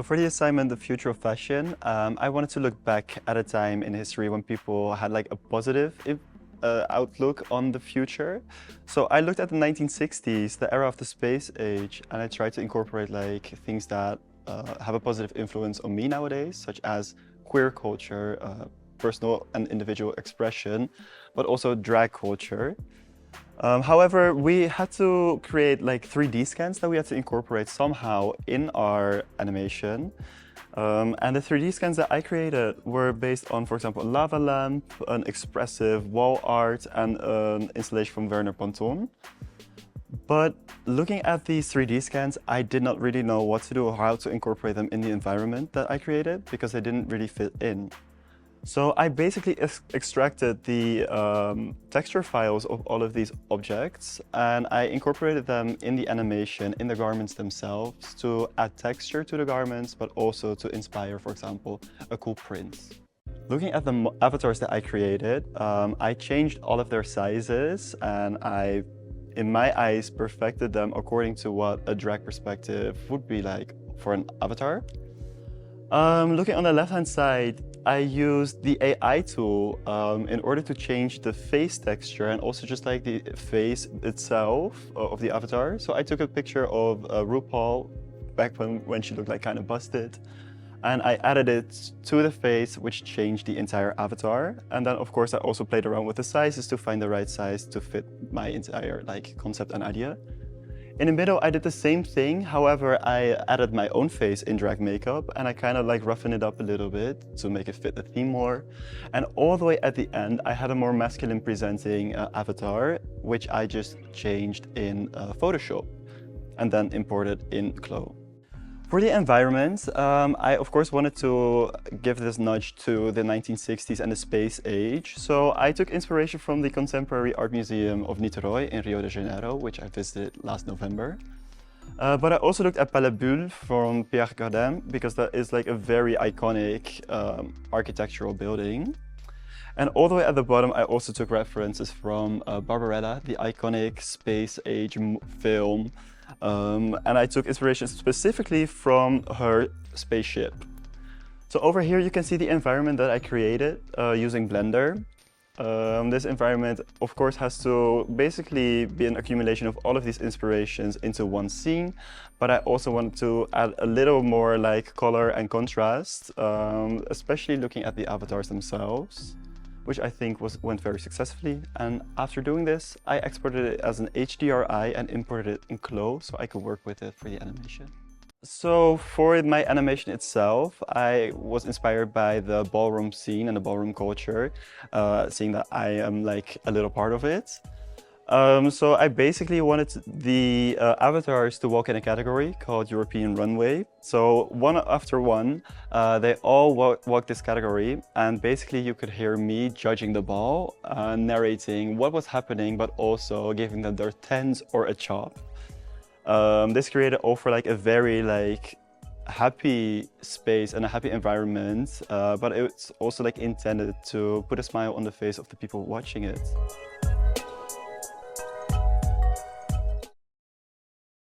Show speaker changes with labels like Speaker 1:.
Speaker 1: So for the assignment, The Future of Fashion, I wanted to look back at a time in history when people had like a positive outlook on the future. So I looked at the 1960s, the era of the space age, and I tried to incorporate like things that have a positive influence on me nowadays, such as queer culture, personal and individual expression, but also drag culture. However, we had to create like 3D scans that we had to incorporate somehow in our animation. And the 3D scans that I created were based on, for example, a lava lamp, an expressive wall art, and an installation from Werner Ponton. But looking at these 3D scans, I did not really know what to do or how to incorporate them in the environment that I created because they didn't really fit in. So I basically extracted the texture files of all of these objects and I incorporated them in the animation, in the garments themselves to add texture to the garments, but also to inspire, for example, a cool print. Looking at the avatars that I created, I changed all of their sizes and I, in my eyes, perfected them according to what a drag perspective would be like for an avatar. Looking on the left-hand side, I used the AI tool in order to change the face texture and also just like the face itself of the avatar. So I took a picture of RuPaul back when she looked like kind of busted. And I added it to the face, which changed the entire avatar. And then of course I also played around with the sizes to find the right size to fit my entire like concept and idea. In the middle, I did the same thing. However, I added my own face in drag makeup and I kind of like roughened it up a little bit to make it fit the theme more. And all the way at the end, I had a more masculine presenting avatar, which I just changed in Photoshop and then imported in Clo. For the environment, I of course wanted to give this nudge to the 1960s and the space age. So I took inspiration from the Contemporary Art Museum of Niterói in Rio de Janeiro, which I visited last November. But I also looked at Palais Bulle from Pierre Cardin, because that is like a very iconic architectural building. And all the way at the bottom, I also took references from Barbarella, the iconic space age film. And I took inspiration specifically from her spaceship. So over here you can see the environment that I created using Blender. This environment of course has to basically be an accumulation of all of these inspirations into one scene, but I also wanted to add a little more like color and contrast, especially looking at the avatars themselves, which I think went very successfully. And after doing this, I exported it as an HDRI and imported it in Clo so I could work with it for the animation. So for my animation itself, I was inspired by the ballroom scene and the ballroom culture, seeing that I am like a little part of it. So I basically wanted the avatars to walk in a category called European Runway. So one after one, they all walk this category, and basically you could hear me judging the ball, narrating what was happening, but also giving them their tens or a chop. This created over like a very like happy space and a happy environment, but it's also like intended to put a smile on the face of the people watching it.